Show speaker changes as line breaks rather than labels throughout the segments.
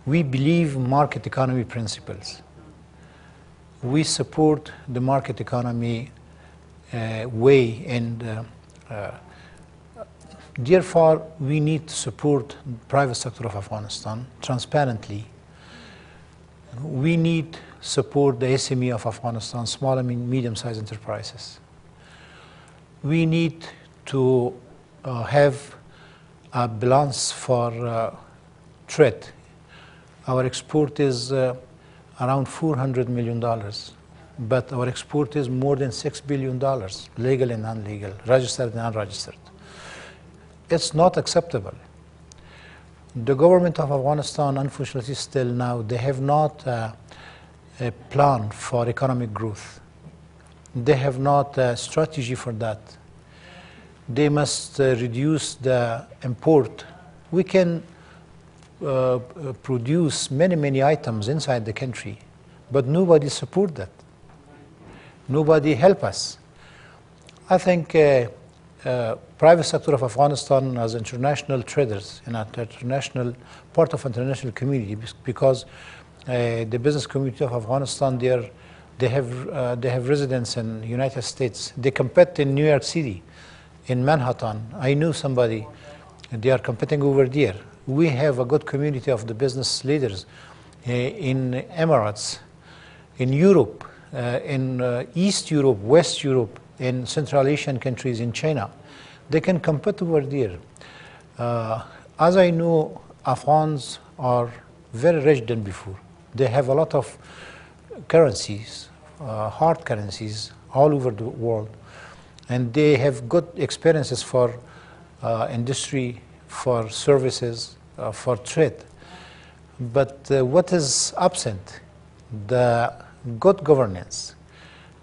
We believe market economy principles. We support the market economy way, and therefore we need to support the private sector of Afghanistan transparently. We need support the SME of Afghanistan, small and medium-sized enterprises. We need to have a balance for trade. Our export is around $400 million, but our export is more than $6 billion, legal and non-legal, registered and unregistered. It's not acceptable. The government of Afghanistan, unfortunately, still now, they have not a plan for economic growth. They have not a strategy for that. They must reduce the import. We can produce many items inside the country, but nobody support that. Nobody help us. I think private sector of Afghanistan as international traders and international part of international community, because the business community of Afghanistan, they have residence in the United States. They compete in New York City, in Manhattan. I knew somebody, they are competing over there. We have a good community of the business leaders in Emirates, in Europe, in East Europe, West Europe, in Central Asian countries, in China. They can compete over there. As I know, Afghans are very rich than before. They have a lot of currencies, hard currencies all over the world. And they have good experiences for industry, for services, for trade. But what is absent? The good governance,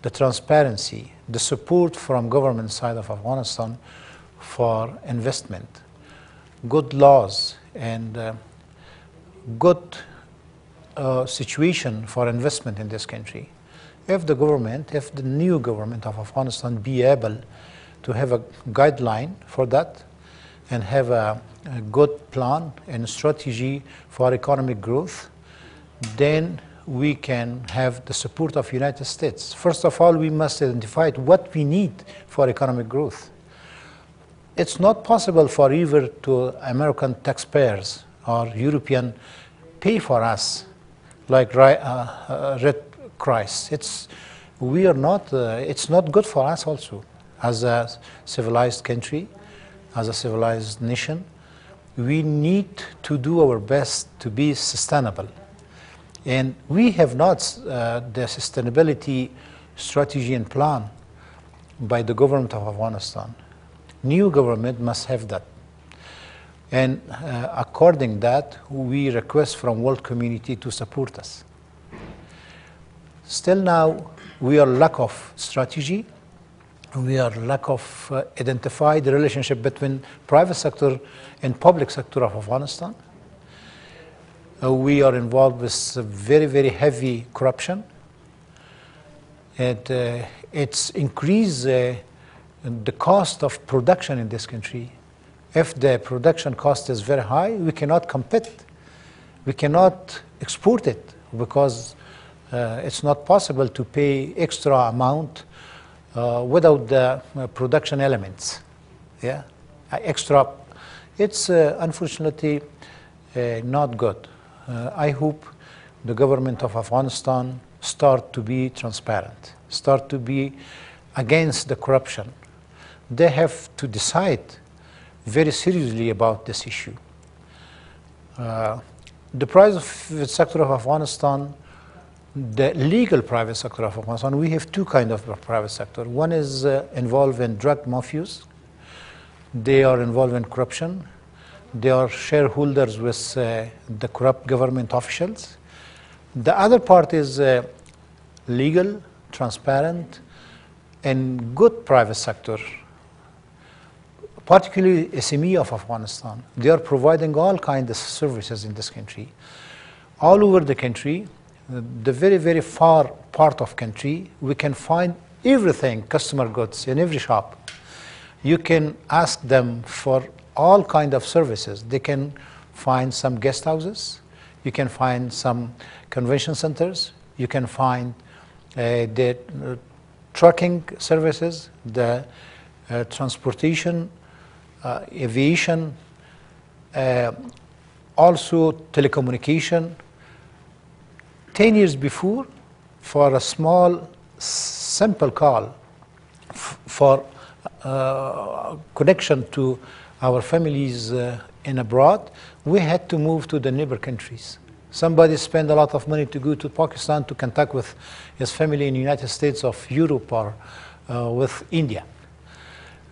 the transparency, the support from government side of Afghanistan for investment, good laws, and good situation for investment in this country. If the government, if the new government of Afghanistan be able to have a guideline for that and have a good plan and strategy for economic growth, then we can have the support of United States. First of all, we must identify what we need for economic growth. It's not possible for either to American taxpayers or European pay for us like Red Cross. It's not good for us also as a civilized country, as a civilized nation. We need to do our best to be sustainable. And we have not the sustainability strategy and plan by the government of Afghanistan. New government must have that. And according to that, we request from world community to support us. Still now, we are lack of strategy. We are lack of identify the relationship between private sector and public sector of Afghanistan. We are involved with very heavy corruption. It's increased the cost of production in this country. If the production cost is very high, we cannot compete. We cannot export it because it's not possible to pay extra amount without the production elements. Yeah, extra. It's unfortunately not good. I hope the government of Afghanistan start to be transparent, start to be against the corruption. They have to decide very seriously about this issue. The private sector of Afghanistan, the legal private sector of Afghanistan, we have two kinds of private sector. One is involved in drug mafias. They are involved in corruption. They are shareholders with the corrupt government officials. The other part is legal, transparent, and good private sector, particularly SME of Afghanistan. They are providing all kinds of services in this country. All over the country, the very far part of country, we can find everything, customer goods in every shop. You can ask them for all kinds of services. They can find some guest houses. you can find some convention centers, you can find the trucking services, the transportation, aviation, also telecommunication. 10 years before, for a small, simple call for connection to our families in abroad, we had to move to the neighbor countries. Somebody spent a lot of money to go to Pakistan to contact with his family in the United States of Europe or with India.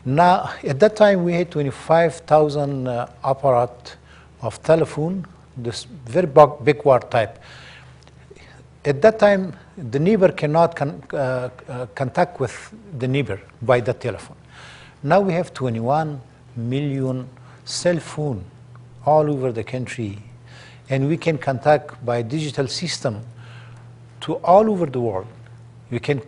Now, at that time, we had 25,000 apparat of telephone, this very big word type. At that time, the neighbor cannot contact with the neighbor by the telephone. Now we have 21 million cell phone all over the country, and we can contact by digital system to all over the world. We can,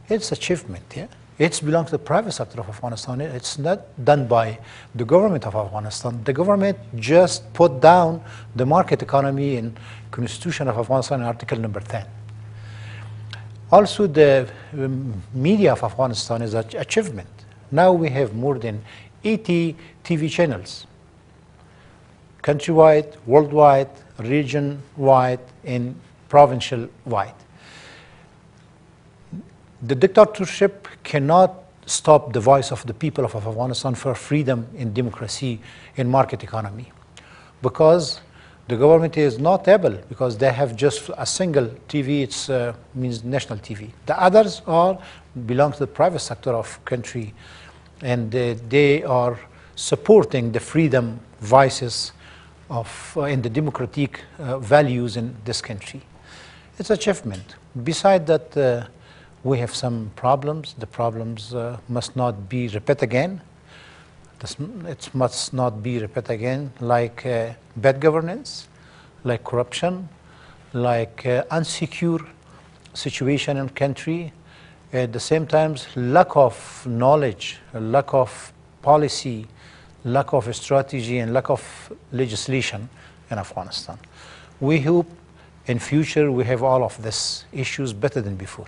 it's achievement, yeah? It belongs to the private sector of Afghanistan. It's not done by the government of Afghanistan. The government just put down the market economy in Constitution of Afghanistan, Article number 10. Also, the media of Afghanistan is an achievement. Now we have more than 80 TV channels, countrywide, worldwide, region-wide, and provincial-wide. The dictatorship cannot stop the voice of the people of Afghanistan for freedom and democracy and market economy, because the government is not able, because they have just a single TV, it means national TV. The others all belong to the private sector of country, and they are supporting the freedom voices of and the democratic values in this country. It's achievement. Besides that, we have some problems. The problems must not be repeated again. It must not be repeated again, like bad governance, like corruption, like unsecure situation in country. At the same time, lack of knowledge, lack of policy, lack of strategy, and lack of legislation in Afghanistan. We hope in future we have all of these issues better than before.